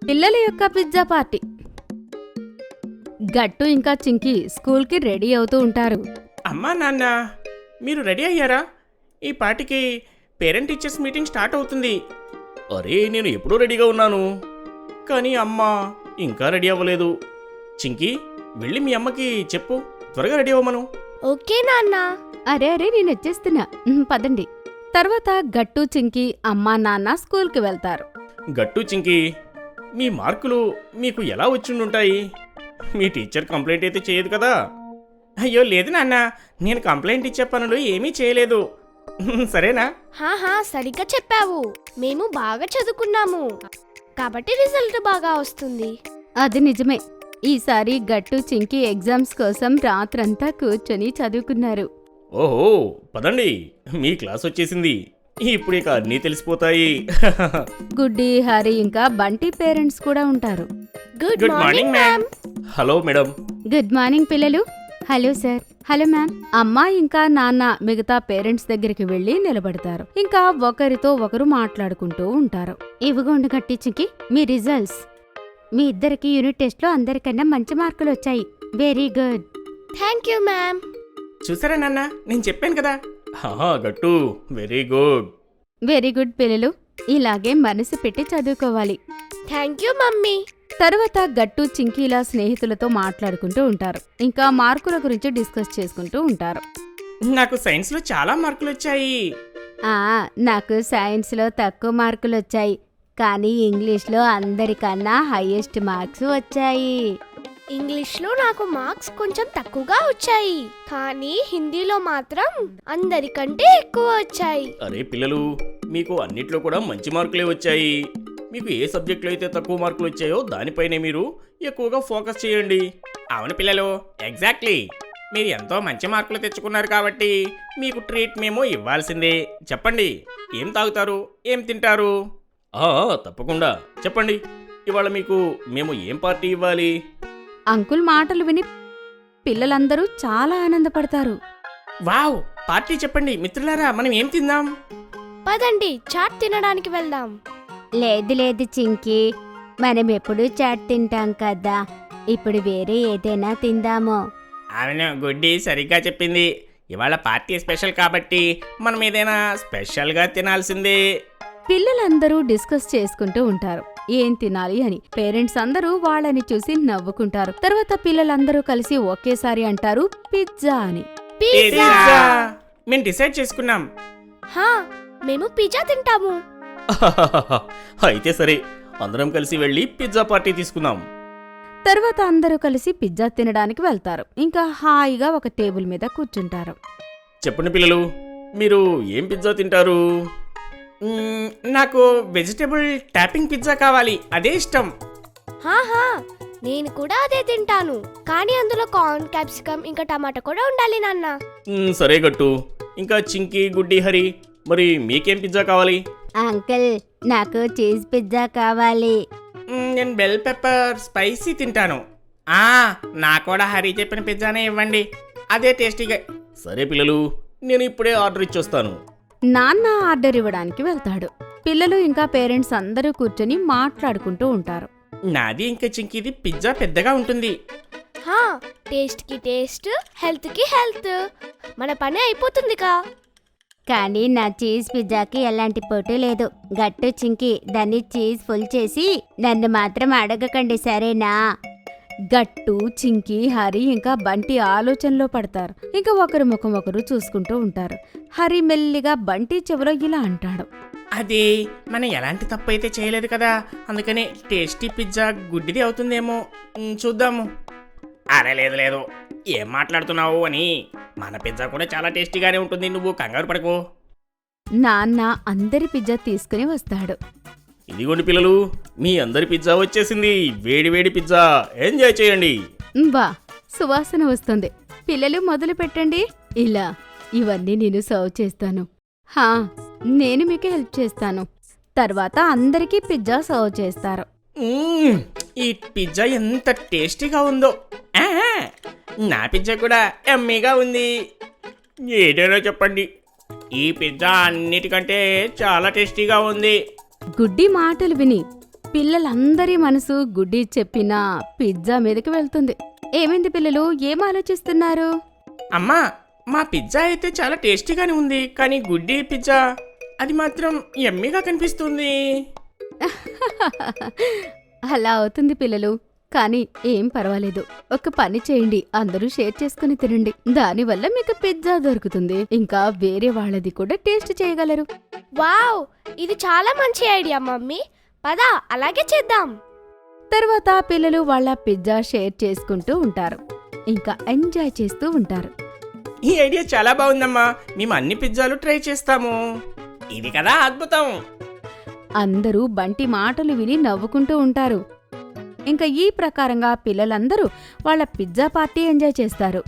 పిల్లల యొక్క pizza party. గట్టు ఇంకా చింకి స్కూల్కి రెడీ అవుతూ ఉంటారు. అమ్మా నాన్న మీరు రెడీ అయ్యారా? ఈ పార్టీకి పేరెంట్ టీచర్స్ మీటింగ్ స్టార్ట్ అవుతుంది. అరే నేను ఎప్పుడూ రెడీగా ఉన్నాను, కానీ అమ్మ ఇంకా రెడీ అవ్వలేదు. చింకి వెళ్ళి మీ అమ్మకి చెప్పు, త్వరగా రెడీ అవ్వమను. ఓకే నాన్న. అరే అరే నేను వచ్చేస్తున్నా, పదండి. తర్వాత గట్టు చింకి అమ్మా నాన్న స్కూల్కి వెళ్తారు. గట్టు చింకి మీ మార్కులు మీకు ఎలా వచ్చిండుంటాయి? మీ టీచర్ కంప్లైంట్ అయితే చేయదు కదా? అయ్యో లేదు నాన్న, నేను కంప్లైంట్ ఇచ్చే పనులు ఏమీ చేయలేదు. సరేనా? హాహా సరిగ్గా చెప్పావు. మేము బాగా చదువుకున్నాము కాబట్టి రిజల్ట్ బాగా వస్తుంది. అది నిజమే. ఈసారి గట్టు చింకి ఎగ్జామ్స్ కోసం రాత్రంతా కూర్చొని చదువుకున్నారు. ఓహో పదండి, మీ క్లాస్ వచ్చేసింది. ఇప్పుడు ఇక అన్నీ తెలిసిపోతాయి. గుడ్డి హరి ఇంకా బంటి పేరెంట్స్ కూడా ఉంటారు. Good morning ma'am. Hello madam. Good morning పిల్లలు. Hello sir. Hello ma'am. అమ్మ ఇంకా నాన్న మిగతా పేరెంట్స్ దగ్గరికి వెళ్లి నిలబడతారు. ఇంకా ఒకరితో ఒకరు మాట్లాడుకుంటూ ఉంటారు. ఇవిగోండి గట్టి చింకి మీ రిజల్ట్స్. మీ ఇద్దరికి యూనిట్ టెస్ట్ లో అందరికన్నా మంచి మార్కులు వచ్చాయి. Very good. Thank you ma'am. చూసారా నాన్న, నేను చెప్పాను కదా. గట్టు వెరీ గుడ్. వెరీ గుడ్ పిల్లలు. ఇలాగే మనసు పెట్టి చదువుకోవాలి. Thank you mummy. తర్వాత గట్టు చింకీలా స్నేహితులతో మాట్లాడుకుంటూ ఉంటారు. ఇంకా మార్కుల గురించి డిస్కస్ చేసుకుంటూ ఉంటారు. నాకు సైన్స్లో చాలా మార్కులు వచ్చాయి. నాకు సైన్స్లో తక్కువ మార్కులు వచ్చాయి, కానీ ఇంగ్లీష్లో అందరికన్నా హైయెస్ట్ మార్క్స్ వచ్చాయి. ఇంగ్లీష్లో నాకు మార్క్స్ కొంచెం తక్కువగా వచ్చాయి, కానీ హిందీలో మాత్రం అందరికంటే ఎక్కువ వచ్చాయి. అరే పిల్లలు, మీకు అన్నిట్లో కూడా మంచి మార్కులే వచ్చాయి. మీకు ఏ సబ్జెక్టులో అయితే తక్కువ మార్కులు వచ్చాయో దానిపైనే మీరు ఎక్కువగా ఫోకస్ చేయండి. అవును పిల్లలు, ఎగ్జాక్ట్లీ. మీరు ఎంతో మంచి మార్కులు తెచ్చుకున్నారు కాబట్టి మీకు ట్రీట్ మేము ఇవ్వాల్సిందే. చెప్పండి, ఏం తాగుతారు, ఏం తింటారు? తప్పకుండా చెప్పండి. ఇవాళ మీకు మేము ఏం పార్టీ ఇవ్వాలి? అంకుల్ మాటలు విని పిల్లలందరూ చాలా ఆనందపడతారు. వావ్, పార్టీ చెప్పండి మిత్రులారా, మనం ఏం తిందాం? పదండి చాట్ తినడానికి వెళ్దాం. లేదు లేదు చింకి, మనం ఎప్పుడు చాట్ తింటాం కదా, ఇప్పుడు వేరే ఏదైనా తిందామో. అవును, గుడ్డి సరిగ్గా చెప్పింది. ఇవాళ పార్టీ స్పెషల్ కాబట్టి మనం ఏదైనా స్పెషల్గా తినాల్సిందే. పిల్లలందరూ డిస్కస్ చేసుకుంటూ ఉంటారు ఏం తినాలి అని. పేరెంట్స్ అందరూ వాళ్ళని చూసి నవ్వుకుంటారు. తర్వాత పిల్లలందరూ కలిసి ఒకేసారి అంటారు పిజ్జా అని. పిజ్జా మేము డిసైడ్ చేసుకున్నాం. మేము పిజ్జా తింటాము. అయితే సరే, అందరం కలిసి వెళ్ళి పిజ్జా పార్టీ తీసుకుందాం. తర్వాత అందరూ కలిసి పిజ్జా తినడానికి వెళ్తారు. ఇంకా హాయిగా ఒక టేబుల్ మీద కూర్చుంటారు. చెప్పండి పిల్లలు, మీరు ఏం పిజ్జా తింటారు? నాకు వెజిటబుల్ టాపింగ్ పిజ్జా కావాలి, అదే ఇష్టం. నేను కూడా అదే తింటాను, కానీ అందులో కార్న్, క్యాప్సికమ్ ఇంకా టమాటా కూడా ఉండాలి నాన్న. సరే గట్టు, ఇంకా చింకి, గుడ్డి, హరి, మరి మీకేం పిజ్జా కావాలి? అంకుల్ నాకు చీజ్ పిజ్జా కావాలి. నేను బెల్ పెప్పర్ స్పైసీ తింటాను. నాకు కూడా హరి చెప్పిన పిజ్జానే ఇవ్వండి, అదే టేస్టీగా. సరే పిల్లలు, నేను ఇప్పుడే ఆర్డర్ ఇచ్చొస్తాను. నాన్న ఆర్డర్ ఇవ్వడానికి వెళ్తాడు. పిల్లలు ఇంకా పేరెంట్స్ అందరూ కూర్చొని మాట్లాడుకుంటూ ఉంటారు. నాది ఇంకా చింకిది పిజ్జా పెద్దగా ఉంటుంది. టేస్ట్ కి టేస్ట్, హెల్త్ కి హెల్త్, మన పని అయిపోతుందిగా. కానీ నా చీజ్ పిజ్జాకి ఎలాంటి పోటీ లేదు. గట్టు చింకి దాన్ని చీజ్ ఫుల్ చేసి నన్ను మాత్రం అడగకండి సరేనా? గట్టు చింకి హరి ఇంకా బంటి ఆలోచనలో పడతారు. ఇంకా ఒకరి ముఖం ఒకరు చూసుకుంటూ ఉంటారు. హరి మెల్లిగా బంటి చెవిలో ఇలా అంటాడు, అది మనం ఎలాంటి తప్పు అయితే చేయలేదు కదా, అందుకని టేస్టీ పిజ్జా గుడ్డిది అవుతుందేమో, చూద్దాము. అరే లేదు లేదు, ఏం మాట్లాడుతున్నావు అని, మన పిజ్జా కూడా చాలా టేస్టీగానే ఉంటుంది, నువ్వు కంగారు పడకు. నాన్న అందరి పిజ్జా తీసుకుని వస్తాడు. ఇదిగోండి పిల్లలు, మీ అందరి పిజ్జా వచ్చేసింది. వేడి వేడి పిజ్జా, ఎంజాయ్ చేయండి. బా సువాసన వస్తుంది. పిల్లలు మొదలు పెట్టండి. ఇలా ఇవన్నీ నేను సర్వ్ చేస్తాను. నేను మీకు హెల్ప్ చేస్తాను. తర్వాత అందరికీ పిజ్జా సర్వ్ చేస్తారు. ఈ పిజ్జా ఎంత టేస్టీగా ఉందో. నా పిజ్జా కూడా ఎమ్మీగా ఉంది. ఏదైనా చెప్పండి, ఈ పిజ్జా అన్నిటికంటే చాలా టేస్టీగా ఉంది. గుడ్డి మాటలు విని పిల్లలందరి మనసు గుడ్డి చెప్పిన పిజ్జా మీదకి వెళ్తుంది. ఏమైంది పిల్లలు, ఏం ఆలోచిస్తున్నారు? అమ్మా, మా పిజ్జా అయితే చాలా టేస్టీగానే ఉంది, కానీ గుడ్డి పిజ్జా అది మాత్రం యమ్మీగా కనిపిస్తుంది. అలా అవుతుంది పిల్లలు, కానీ ఏం పర్వాలేదు. ఒక పని చేయండి, అందరూ షేర్ చేసుకుని తినండి. దానివల్ల మీకు పిజ్జా దొరుకుతుంది, ఇంకా వేరే వాళ్ళది కూడా టేస్ట్ చేయగలరు. వావ్, ఇది చాలా మంచి ఐడియా మమ్మీ. పదా అలాగే చేద్దాం. తర్వాత పిల్లలు వాళ్ళ పిజ్జా షేర్ చేసుకుంటూ ఉంటారు, ఇంకా ఎంజాయ్ చేస్తూ ఉంటారు. ఈ ఐడియా చాలా బాగుందమ్మా, మేము అన్ని పిజ్జాలు ట్రై చేస్తాము. ఇది కదా అద్భుతం. అందరూ బంటి మాటలు విని నవ్వుకుంటూ ఉంటారు. ఇంకా ఈ ప్రకారంగా పిల్లలందరూ వాళ్ళ పిజ్జా పార్టీ ఎంజాయ్ చేస్తారు.